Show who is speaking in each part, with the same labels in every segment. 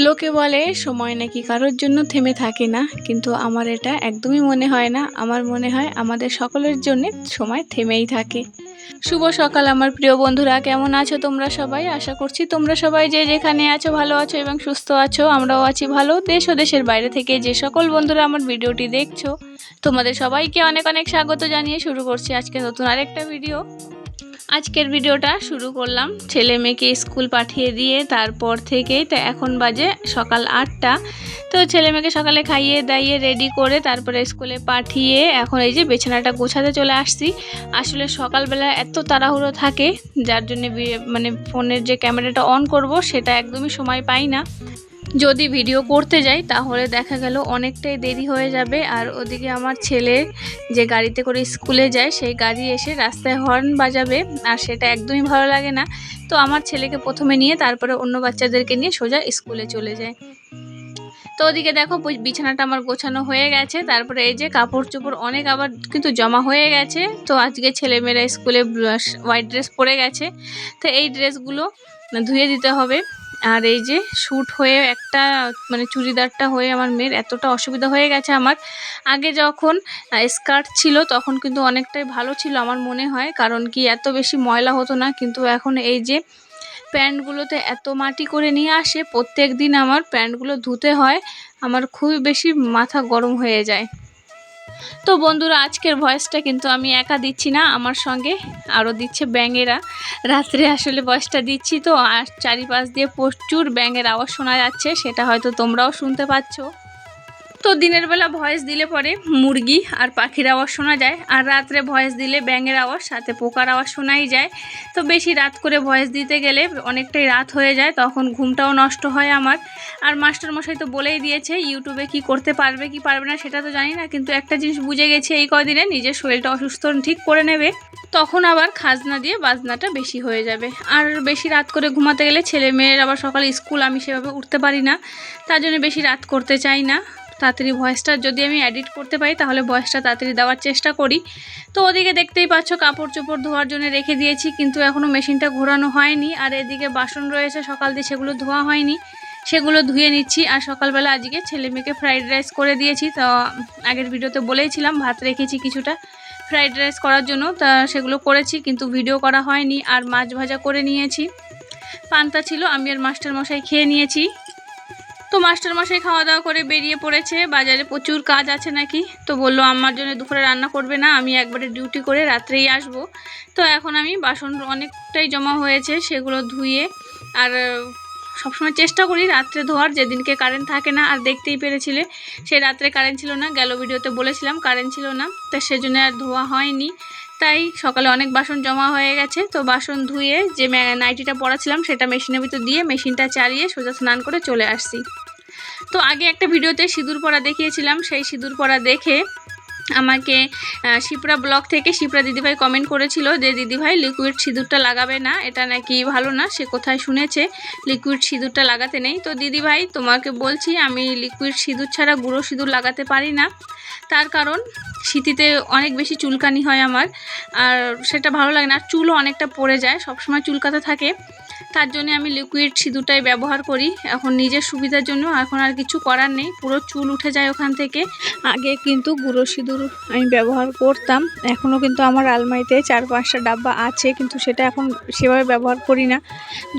Speaker 1: লোকে বলে সময় নাকি কারোর জন্য থেমে থাকে না, কিন্তু আমার এটা একদমই মনে হয় না। আমার মনে হয় আমাদের সকলের জন্য সময় থেমেই থাকে। শুভ সকাল আমার প্রিয় বন্ধুরা, কেমন আছো তোমরা সবাই? আশা করছি তোমরা সবাই যে যেখানে আছো ভালো আছো এবং সুস্থ আছো। আমরাও আছি ভালো। দেশ ও দেশের বাইরে থেকে যে সকল বন্ধুরা আমার ভিডিওটি দেখছো, তোমাদের সবাইকে অনেক অনেক স্বাগত জানিয়ে শুরু করছি আজকে নতুন আরেকটা ভিডিও। আজকের ভিডিওটা শুরু করলাম ছেলে মেয়েকে স্কুল পাঠিয়ে দিয়ে, তারপর থেকেই তো এখন বাজে সকাল 8টা। তো ছেলে মেয়েকে সকালে খাইয়ে দাইয়ে রেডি করে তারপরে স্কুলে পাঠিয়ে এখন এই যে বিছানাটা গোছাতে চলে আসছি। আসলে সকালবেলা এত তাড়াহুড়ো থাকে, যার জন্য মানে ফোনের যে ক্যামেরাটা অন করব সেটা একদমই সময় পাই না। যদি ভিডিও করতে যাই তাহলে দেখা গেল অনেকটাই দেরি হয়ে যাবে, আর ওদিকে আমার ছেলে যে গাড়িতে করে স্কুলে যায় সেই গাড়ি এসে রাস্তায় হর্ন বাজাবে, আর সেটা একদমই ভালো লাগে না। তো আমার ছেলেকে প্রথমে নিয়ে তারপরে অন্য বাচ্চাদেরকে নিয়ে সোজা স্কুলে চলে যায়। তো ওদিকে দেখো বিছানাটা আমার গোছানো হয়ে গেছে, তারপরে এই যে কাপড় চোপড় অনেক আবার কিন্তু জমা হয়ে গেছে। তো আজকে ছেলেমেয়েরা স্কুলে হোয়াইট ড্রেস পরে গেছে, তো এই ড্রেসগুলো ধুয়ে দিতে হবে। আর এই যে শ্যুট হয়ে একটা মানে চুড়িদারটা হয়ে আমার মেয়ের এতটা অসুবিধা হয়ে গেছে। আমার আগে যখন স্কার্ট ছিল তখন কিন্তু অনেকটাই ভালো ছিল আমার মনে হয়, কারণ কি এত বেশি ময়লা হতো না। কিন্তু এখন এই যে প্যান্টগুলোতে এত মাটি করে নিয়ে আসে, প্রত্যেক দিন আমার প্যান্টগুলো ধুতে হয়, আমার খুবই বেশি মাথা গরম হয়ে যায়। তো বন্ধুরা, আজকের ভয়েসটা কিন্তু আমি একা দিচ্ছি না, আমার সঙ্গে আরও দিচ্ছে ব্যাঙেরা। রাত্রে আসলে ভয়েসটা দিচ্ছি, তো আর চারিপাশ দিয়ে প্রচুর ব্যাঙের আওয়াজ শোনা যাচ্ছে, সেটা হয়তো তোমরাও শুনতে পাচ্ছ। তো দিনের বেলা ভয়েস দিলে পরে মুরগি আর পাখির আওয়াজ শোনা যায়, আর রাত্রে ভয়েস দিলে ব্যাঙের আওয়াজ সাথে পোকার আওয়াজ শোনাই যায়। তো বেশি রাত করে ভয়েস দিতে গেলে অনেকটাই রাত হয়ে যায়, তখন ঘুমটাও নষ্ট হয় আমার। আর মাস্টারমশাই তো বলেই দিয়েছে ইউটিউবে কি করতে পারবে কি পারবে না সেটা তো জানি না, কিন্তু একটা জিনিস বুঝে গেছি, এই কদিনে নিজের শরীরটা অসুস্থ ঠিক করে নেবে, তখন আবার খাজনা দিয়ে বাজনাটা বেশি হয়ে যাবে। আর বেশি রাত করে ঘুমাতে গেলে ছেলে মেয়ের আবার সকালে স্কুল, আমি সেভাবে উঠতে পারি না, তার জন্য বেশি রাত করতে চাই না। তাড়াতাড়ি ভয়েসটা যদি আমি এডিট করতে পারি তাহলে ভয়েসটা তাড়াতাড়ি দেওয়ার চেষ্টা করি। তো ওদিকে দেখতেই পাচ্ছ কাপড় চোপড় ধোয়ার জন্য রেখে দিয়েছি, কিন্তু এখনও মেশিনটা ঘোরানো হয়নি। আর এদিকে বাসন রয়েছে সকাল দিয়ে, সেগুলো ধোয়া হয়নি, সেগুলো ধুয়ে নিচ্ছি। আর সকালবেলা আজকে ছেলে মেয়েকে ফ্রাইড রাইস করে দিয়েছি। তো আগের ভিডিওতে বলেইছিলাম ভাত রেখেছি কিছুটা ফ্রাইড রাইস করার জন্য, তা সেগুলো করেছি, কিন্তু ভিডিও করা হয়নি। আর মাছ ভাজা করে নিয়েছি, পান্তা ছিল, আমি আর মাস্টারমশাই খেয়ে নিয়েছি। তো মাস্টারমশাই খাওয়া দাওয়া করে বেরিয়ে পড়েছে, বাজারে প্রচুর কাজ আছে নাকি। তো বললো আমার জন্য দুপুরে রান্না করবে না, আমি একবারে ডিউটি করে রাত্রেই আসব। তো এখন আমি বাসন অনেকটাই জমা হয়েছে, সেগুলো ধুয়ে আর সবসময় চেষ্টা করি রাত্রে ধোয়ার, যেদিনকে কারেন্ট থাকে না। আর দেখতেই পেরেছিলে সেই রাত্রে কারেন্ট ছিল না, গেল ভিডিওতে বলেছিলাম কারেন্ট ছিল না, তা সেজন্য আর ধোয়া হয়নি। তাই সকালে অনেক বাসন জমা হয়ে গেছে। তো বাসন ধুয়ে যে নাইটিটা পরাছিলাম সেটা মেশিনের ভিতর দিয়ে মেশিনটা চালিয়ে সোজা স্নান করে চলে আসছি। তো আগে একটা ভিডিওতে সিঁদুর পরা দেখিয়েছিলাম, সেই সিঁদুর পরা দেখে আমাকে শিপ্রা ব্লগ থেকে শিপ্রা দিদিভাই কমেন্ট করেছিল যে দিদিভাই লিকুইড সিঁদুরটা লাগাবে না, এটা নাকি ভালো না, সে কোথায় শুনেছে লিকুইড সিঁদুরটা লাগাতে নেই। তো দিদিভাই তোমাকে বলছি, আমি লিকুইড সিঁদুর ছাড়া গুঁড়ো সিঁদুর লাগাতে পারি না, তার কারণ শীতিতে অনেক বেশি চুলকানি হয় আমার, আর সেটা ভালো লাগে না, আর চুলও অনেকটা পড়ে যায়, সবসময় চুলকাতে থাকে, তার জন্য আমি লিকুইড সিঁদুরটাই ব্যবহার করি এখন নিজের সুবিধার জন্য। এখন আর কিছু করার নেই, পুরো চুল উঠে যায় ওখান থেকে। আগে কিন্তু গুঁড়ো সিঁদুর আমি ব্যবহার করতাম, এখনও কিন্তু আমার আলমারিতে 4-5টা ডাব্বা আছে, কিন্তু সেটা এখন সেভাবে ব্যবহার করি না।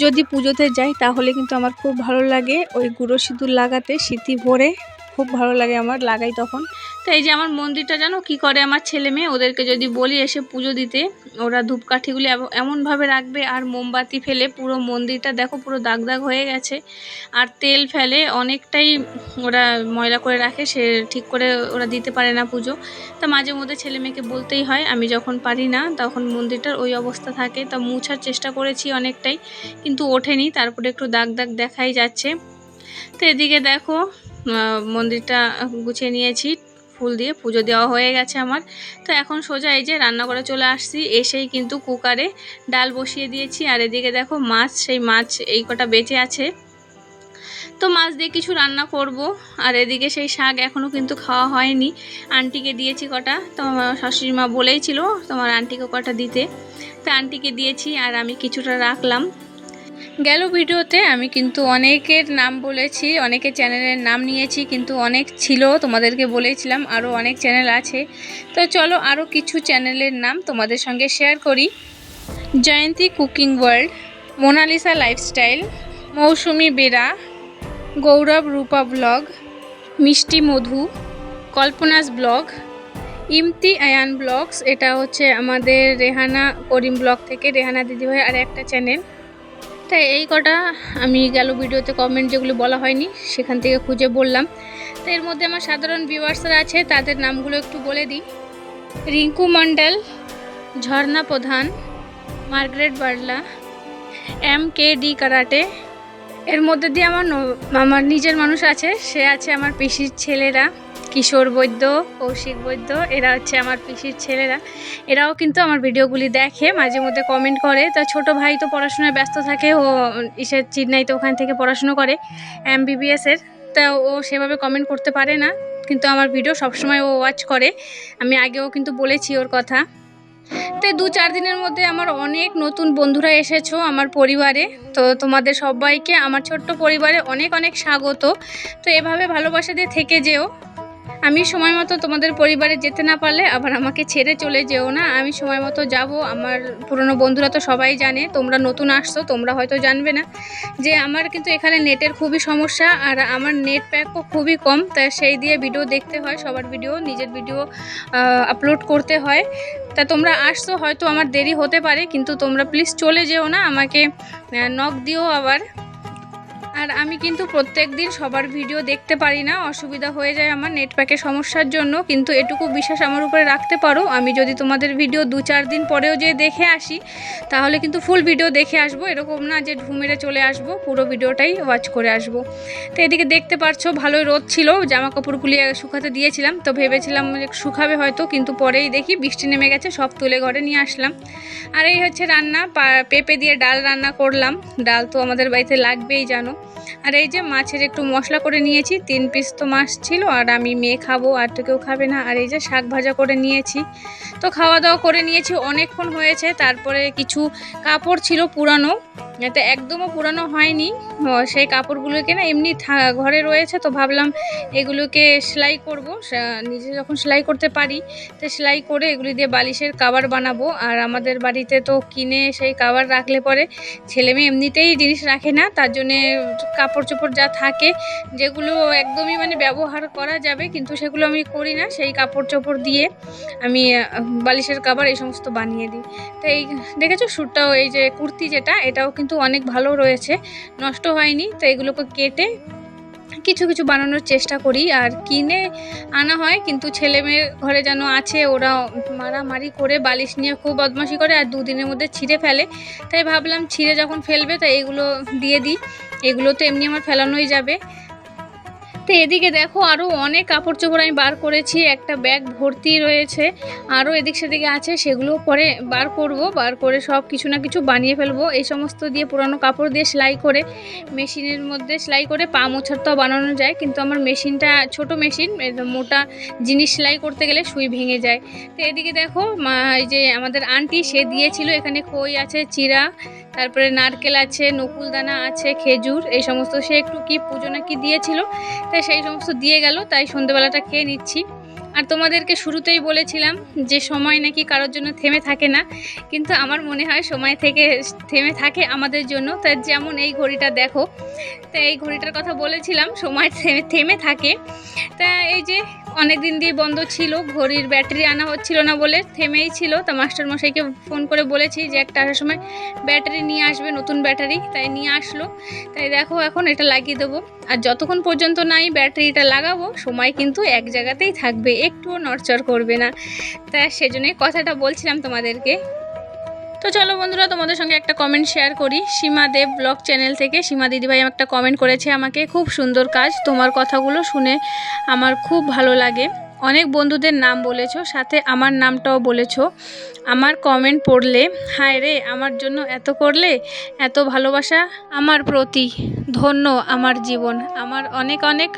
Speaker 1: যদি পুজোতে যাই তাহলে কিন্তু আমার খুব ভালো লাগে ওই গুঁড়ো সিঁদুর লাগাতে, স্মৃতি ভরে খুব ভালো লাগে আমার, লাগাই তখন। তো এই যে আমার মন্দিরটা জানো কি করে আমার ছেলে মেয়ে, ওদেরকে যদি বলি এসে পুজো দিতে, ওরা ধূপকাঠিগুলি এমনভাবে রাখবে আর মোমবাতি ফেলে পুরো মন্দিরটা দেখো পুরো দাগ দাগ হয়ে গেছে, আর তেল ফেলে অনেকটাই ওরা ময়লা করে রাখে, সে ঠিক করে ওরা দিতে পারে না পুজো। তা মাঝে মধ্যে ছেলে মেয়েকে বলতেই হয়, আমি যখন পারি না তখন মন্দিরটার ওই অবস্থা থাকে। তা মুছার চেষ্টা করেছি অনেকটাই, কিন্তু ওঠেনি, তারপরে একটু দাগ দাগ দেখাই যাচ্ছে। তো এদিকে দেখো মন্দিরটা গুছিয়ে নিয়েছি, ফুল দিয়ে পুজো দেওয়া হয়ে গেছে আমার। তো এখন সোজা এই যে রান্নাঘরে চলে আসছি, এসেই কিন্তু কুকারে ডাল বসিয়ে দিয়েছি। আর এদিকে দেখো মাছ, সেই মাছ এই কটা বেঁচে আছে, তো মাছ দিয়ে কিছু রান্না করব। আর এদিকে সেই শাক এখনও কিন্তু খাওয়া হয়নি, আন্টিকে দিয়েছি কটা, তো আমার শাশুড়ি মা বলেইছিল তোমার আন্টিকে কটা দিতে, তো আন্টিকে দিয়েছি আর আমি কিছুটা রাখলাম। গেল ভিডিওতে আমি কিন্তু অনেকের নাম বলেছি, অনেকের চ্যানেলের নাম নিয়েছি, কিন্তু অনেক ছিল তোমাদেরকে বলেছিলাম আরও অনেক চ্যানেল আছে। তো চলো আরও কিছু চ্যানেলের নাম তোমাদের সঙ্গে শেয়ার করি। জয়ন্তী কুকিং ওয়ার্ল্ড, মোনালিসা লাইফস্টাইল, মৌসুমি বেরা, গৌরব রূপা ব্লগ, মিষ্টি মধু, কল্পনাস ব্লগ, ইমতি আয়ান ব্লগস, এটা হচ্ছে আমাদের রেহানা করিম ব্লগ থেকে রেহানা দিদিভাই আর একটা চ্যানেল। তাই এই কটা আমি গেল ভিডিওতে কমেন্ট যেগুলো বলা হয়নি সেখান থেকে খুঁজে বললাম। তো এর মধ্যে আমার সাধারণ ভিউয়ার্সরা আছে, তাদের নামগুলো একটু বলে দিই। রিঙ্কু মণ্ডল, ঝর্ণা প্রধান, মার্গারেট বার্লা, MKD কারাটে। এর মধ্যে দিয়ে আমার নিজের মানুষ আছে, সে আছে আমার পিসির ছেলেরা, কিশোর বৈদ্য, কৌশিক বৈদ্য, এরা হচ্ছে আমার পিসির ছেলেরা। এরাও কিন্তু আমার ভিডিওগুলি দেখে, মাঝে মধ্যে কমেন্ট করে। তা ছোট ভাই তো পড়াশোনায় ব্যস্ত থাকে, ও চেন্নাইতে ওখান থেকে পড়াশুনো করে MBBS-এর। তা ও সেভাবে কমেন্ট করতে পারে না, কিন্তু আমার ভিডিও সবসময় ও ওয়াচ করে। আমি আগেও কিন্তু বলেছি ওর কথা। তো 2-4 দিনের মধ্যে আমার অনেক নতুন বন্ধুরা এসেছো আমার পরিবারে। তো তোমাদের সবাইকে আমার ছোট্ট পরিবারে অনেক অনেক স্বাগত। তো এভাবে ভালোবাসা দিয়ে থেকে যেও। আমি সময় মতো তোমাদের পরিবারে যেতে না পারলে আবার আমাকে ছেড়ে চলে যেও না, আমি সময় মতো যাব। আমার পুরনো বন্ধুরা তো সবাই জানে, তোমরা নতুন আসছো, তোমরা হয়তো জানবে না যে আমার কিন্তু এখানে নেটের খুবই সমস্যা, আর আমার নেট প্যাকও খুবই কম। তাই সেই দিয়ে ভিডিও দেখতে হয়, সবার ভিডিও, নিজের ভিডিও আপলোড করতে হয়। তা তোমরা আসছো, হয়তো আমার দেরি হতে পারে, কিন্তু তোমরা প্লিজ চলে যেও না, আমাকে নক দিও আবার। আর আমি কিন্তু প্রত্যেক দিন সবার ভিডিও দেখতে পারি না, অসুবিধা হয়ে যায় আমার নেট প্যাকের সমস্যার জন্য। কিন্তু এটুকু বিশ্বাস আমার উপরে রাখতে পারো, আমি যদি তোমাদের ভিডিও 2-4 দিন পরেও যে দেখে আসি, তাহলে কিন্তু ফুল ভিডিও দেখে আসবো। এরকম না যে ঢুমেরে চলে আসবো, পুরো ভিডিওটাই ওয়াচ করে আসবো। তো এদিকে দেখতে পাচ্ছ ভালোই রোদ ছিল, জামা কাপড়গুলি শুকাতে দিয়েছিলাম, তো ভেবেছিলাম শুকাবে হয়তো, কিন্তু পরেই দেখি বৃষ্টি নেমে গেছে, সব তুলে ঘরে নিয়ে আসলাম। আর এই হচ্ছে রান্না, পেঁপে দিয়ে ডাল রান্না করলাম। ডাল তো আমাদের বাড়িতে লাগবেই জানো। আর এই যে মাছের একটু মশলা করে নিয়েছি, 3 পিস তো মাছ ছিল, আর আমি মেয়ে খাবো, আর তো কেউ খাবে না। আর এই যে শাক ভাজা করে নিয়েছি। তো খাওয়া দাওয়া করে নিয়েছি, অনেকক্ষণ হয়েছে। তারপরে কিছু কাপড় ছিল পুরানো, এতে একদমও পুরানো হয়নি, সেই কাপড়গুলোকে না এমনি ঘরে রয়েছে, তো ভাবলাম এগুলোকে সেলাই করব। নিজে যখন সেলাই করতে পারি, তো সেলাই করে এগুলি দিয়ে বালিশের কভার বানাবো। আর আমাদের বাড়িতে তো কিনে সেই কভার রাখলে পরে ছেলে মেয়ে এমনিতেই জিনিস রাখে না, তার জন্যে কাপড় চোপড় যা থাকে যেগুলো একদমই মানে ব্যবহার করা যাবে, কিন্তু সেগুলো আমি করি না, সেই কাপড় চোপড় দিয়ে আমি বালিশের কভার এই সমস্ত বানিয়ে দিই। তো এই দেখেছো স্যুটটাও, এই যে কুর্তি যেটা, এটাও কিন্তু অনেক ভালো রয়েছে, নষ্ট হয়নি। তো এগুলোকে কেটে কিছু কিছু বানানোর চেষ্টা করি। আর কিনে আনা হয়, কিন্তু ছেলে মেয়ের ঘরে যেন আছে, ওরা মারামারি করে বালিশ নিয়ে খুব বদমাশি করে, আর 2 দিনের মধ্যে ছিঁড়ে ফেলে। তাই ভাবলাম ছিঁড়ে যখন ফেলবে, তাই এগুলো দিয়ে দিই, এগুলো তো এমনি আমার ফেলানোই যাবে। তো এদিকে দেখো আরও অনেক কাপড় চোপড় আমি বার করেছি, একটা ব্যাগ ভর্তি রয়েছে, আরও এদিক সেদিকে আছে, সেগুলো পরে বার করব, বার করে সব কিছু না কিছু বানিয়ে ফেলবো। এই সমস্ত দিয়ে পুরানো কাপড় দিয়ে সেলাই করে, মেশিনের মধ্যে সেলাই করে পা মোছার তো বানানো যায়, কিন্তু আমার মেশিনটা ছোট মেশিন, মোটা জিনিস সেলাই করতে গেলে সুই ভেঙে যায়। তো এদিকে দেখো এই যে আমাদের আন্টি, সে দিয়েছিল, এখানে খই আছে, চিরা, তারপরে নারকেল আছে, নকুলদানা আছে, খেজুর, এই সমস্ত সে একটু কি পুজো নাকি দিয়েছিল, তাই সেই সমস্ত দিয়ে গেল, তাই সন্ধেবেলাটা খেয়ে নিচ্ছি। আর তোমাদেরকে শুরুতেই বলেছিলাম যে সময় নাকি কারোর জন্য থেমে থাকে না, কিন্তু আমার মনে হয় সময় থেমে থাকে আমাদের জন্য। তাই যেমন এই ঘড়িটা দেখো, তা এই ঘড়িটার কথা বলেছিলাম, সময় থেমে থাকে। তা এই যে অনেক দিন দিয়ে বন্ধ ছিল, ঘড়ির ব্যাটারি আনা হচ্ছিল না বলে থেমেই ছিল। তা মাস্টারমশাইকে ফোন করে বলেছি যে একটা আসার সময় ব্যাটারি নিয়ে আসবে, নতুন ব্যাটারি, তাই নিয়ে আসলো। তাই দেখো এখন এটা লাগিয়ে দেবো, আর যতক্ষণ পর্যন্ত নাই ব্যাটারিটা লাগাবো, সময় কিন্তু এক জায়গাতেই থাকবে, একটুও নড়চড় করবে না। তা সেজন্যই কথাটা বলছিলাম তোমাদেরকে। তো চলো বন্ধুরা, তোমাদের সঙ্গে একটা কমেন্ট শেয়ার করি। সীমা দেব ব্লগ চ্যানেল থেকে সীমা দিদিভাই একটা কমেন্ট করেছে আমাকে, খুব সুন্দর কাজ, তোমার কথাগুলো শুনে আমার খুব ভালো লাগে। অনেক বন্ধুদের নাম বলেছো, সাথে আমার নামটাও বলেছো। আমার কমেন্ট পড়লে হায় রে, আমার জন্য এত করলে, এত ভালোবাসা আমার প্রতি, ধন্য আমার জীবন, আমার অনেক অনেক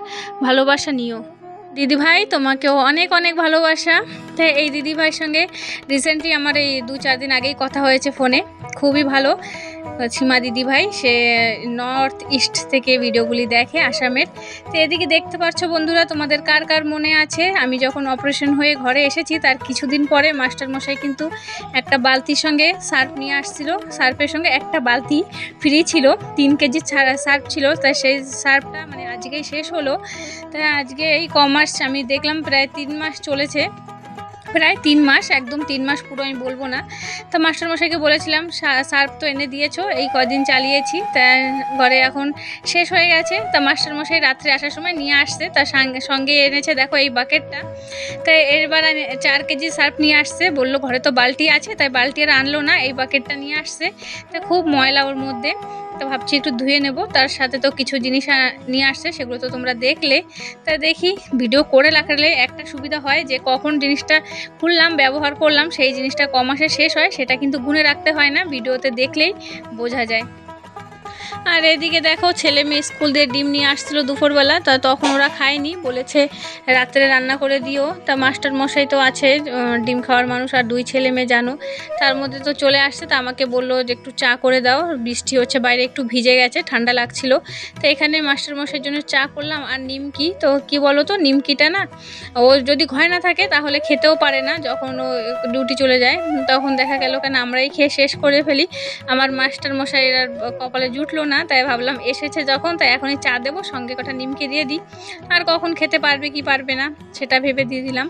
Speaker 1: ভালোবাসা নিও। দিদিভাই তোমাকেও অনেক অনেক ভালোবাসা। তাই এই দিদিভাইয়ের সঙ্গে রিসেন্টলি আমার এই 2-4 দিন আগেই কথা হয়েছে ফোনে, খুবই ভালো। সীমা দিদি ভাই, সে নর্থ ইস্ট থেকে ভিডিওগুলি দেখে আসামের। তো এদিকে দেখতে পাচ্ছ বন্ধুরা, তোমাদের কার কার মনে আছে আমি যখন অপারেশন হয়ে ঘরে এসেছি তার কিছুদিন পরে মাস্টারমশাই কিন্তু একটা বালতির সঙ্গে সার্ফ নিয়ে আসছিল। সার্ফের সঙ্গে একটা বালতি ফ্রি ছিল, 3 কেজি সার্ফ ছিল। তাই সেই সার্ফটা মানে আজকেই শেষ হলো। তাই আজকে এই কমাস আমি দেখলাম প্রায় 3 মাস চলেছে, প্রায় 3 মাস, একদম 3 মাস পুরো আমি বলবো না। তো মাস্টারমশাইকে বলেছিলাম সার্ফ তো এনে দিয়েছো, এই কদিন চালিয়েছি, তা ঘরে এখন শেষ হয়ে গেছে। তা মাস্টারমশাই রাত্রে আসার সময় নিয়ে আসছে, তার সঙ্গে এনেছে দেখো এই বাকেটটা। তাই এবার 4 কেজি সার্ফ নিয়ে আসছে, বললো ঘরে তো বালতি আছে, তাই বালতি আর আনলো না, এই বাকেটটা নিয়ে আসছে। তা খুব ময়লা ওর মধ্যে, তো ভাবছি একটু ধুয়ে নেব। তার সাথে তো কিছু জিনিস নিয়ে আসছে, সেগুলো তো তোমরা দেখলে। তা দেখি ভিডিও করে রাখলে একটা সুবিধা হয় যে কখন জিনিসটা খুললাম ব্যবহার করলাম, সেই জিনিসটা কমাসে শেষ হয়, সেটা কিন্তু গুনে রাখতে হয় না, ভিডিওতে দেখলেই বোঝা যায়। আর এদিকে দেখো ছেলে মেয়ে স্কুল দিয়ে ডিম নিয়ে আসছিলো দুপুরবেলা, তা তখন ওরা খায়নি, বলেছে রাত্রে রান্না করে দিও। তা মাস্টার মশাই তো আছে, ডিম খাওয়ার মানুষ, আর 2 ছেলে মেয়ে জানো, তার মধ্যে তো চলে আসছে। তা আমাকে বললো যে একটু চা করে দাও, বৃষ্টি হচ্ছে বাইরে, একটু ভিজে গেছে, ঠান্ডা লাগছিল। তো এখানে মাস্টার মশাইয়ের জন্য চা করলাম। আর নিমকি, তো কি বলো তো, নিমকিটা না ও যদি ঘরে না থাকে তাহলে খেতেও পারে না, যখন ও ডিউটি চলে যায় তখন দেখা গেল কেন আমরাই খেয়ে শেষ করে ফেলি। আমার মাস্টার মশাইয়ের আর কপালে জুটলো না, তাই ভাবলাম এসেছে যখন, তাই এখনই চা দেবো, সঙ্গে কটা নিমকি দিয়ে দিই, আর কখন খেতে পারবে কি পারবে না সেটা ভেবে দিয়ে দিলাম।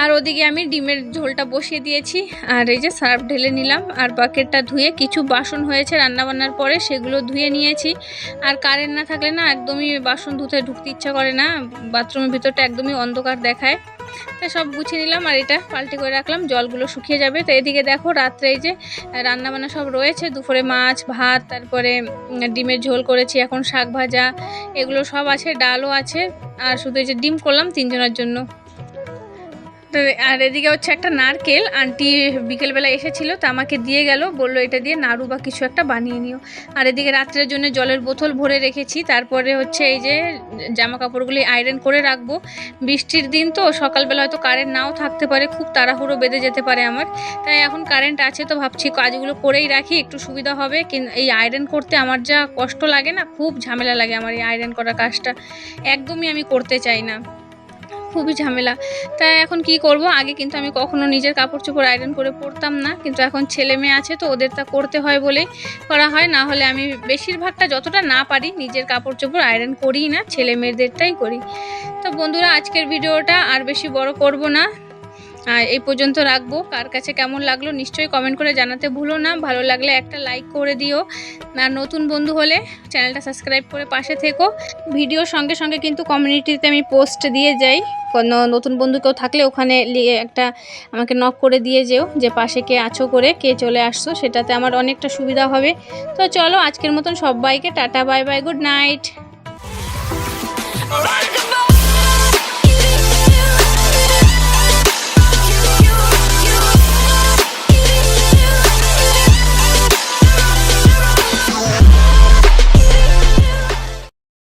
Speaker 1: আর ওদিকে আমি ডিমের ঝোলটা বসিয়ে দিয়েছি, আর এই যে সার্ফ ঢেলে নিলাম, আর বাকেটটা ধুয়ে কিছু বাসন হয়েছে রান্নাবান্নার পরে সেগুলো ধুয়ে নিয়েছি। আর কারেন্ট না থাকলে না একদমই বাসন ধুতে ঢুকতে ইচ্ছা করে না, বাথরুমের ভিতরটা একদমই অন্ধকার দেখায়। তাই সব গুছিয়ে নিলাম, আর এটা পাল্টে করে রাখলাম, জলগুলো শুকিয়ে যাবে। তো এদিকে দেখো রাত্রে এই যে রান্নাবান্না সব রয়েছে, দুপুরে মাছ ভাত, তারপরে ডিমের ঝোল করেছি, এখন শাক ভাজা, এগুলো সব আছে, ডালও আছে, আর শুধু এই যে ডিম করলাম 3 জনের জন্য। আর এদিকে হচ্ছে একটা নারকেল, আন্টি বিকেলবেলা এসেছিল, তো আমাকে দিয়ে গেল, বললো এটা দিয়ে নাড়ু বা কিছু একটা বানিয়ে নিও। আর এদিকে রাত্রের জন্য জলের বোতল ভরে রেখেছি। তারপরে হচ্ছে এই যে জামা কাপড়গুলি আয়রন করে রাখবো, বৃষ্টির দিন তো সকালবেলা হয়তো কারেন্ট নাও থাকতে পারে, খুব তাড়াহুড়ো বেঁধে যেতে পারে আমার। তাই এখন কারেন্ট আছে তো ভাবছি কাজগুলো করেই রাখি, একটু সুবিধা হবে। কিন্তু এই আয়রন করতে আমার যা কষ্ট লাগে না, খুব ঝামেলা লাগে আমার এই আয়রন করা কাজটা, একদমই আমি করতে চাই না, খুবই ঝামেলা। তাই এখন কি করব, আগে কিন্তু আমি কখনো নিজের কাপড় চোপড় আয়রন করে পরতাম না, কিন্তু এখন ছেলে মেয়ে আছে তো ওদের তা করতে হয় বলেই করা হয়, না হলে আমি বেশিরভাগটা যতটা না পারি নিজের কাপড় চোপড় আয়রন করি না, ছেলে মেয়েদেরটাই করি। তো বন্ধুরা আজকের ভিডিওটা আর বেশি বড় করব না, এই পর্যন্ত রাখবো। কার কাছে কেমন লাগলো নিশ্চয়ই কমেন্ট করে জানাতে ভুলো না, ভালো লাগলে একটা লাইক করে দিও, আর নতুন বন্ধু হলে চ্যানেলটা সাবস্ক্রাইব করে পাশে থেকো। ভিডিওর সঙ্গে সঙ্গে কিন্তু কমিউনিটিতে আমি পোস্ট দিয়ে যাই, কোনো নতুন বন্ধু কেউ থাকলে ওখানে একটা আমাকে নক করে দিয়ে যেও যে পাশে কে আছো করে, কে চলে আসছো, সেটাতে আমার অনেকটা সুবিধা হবে। তো চলো আজকের মতন সবাইকে tata, bye bye, good night.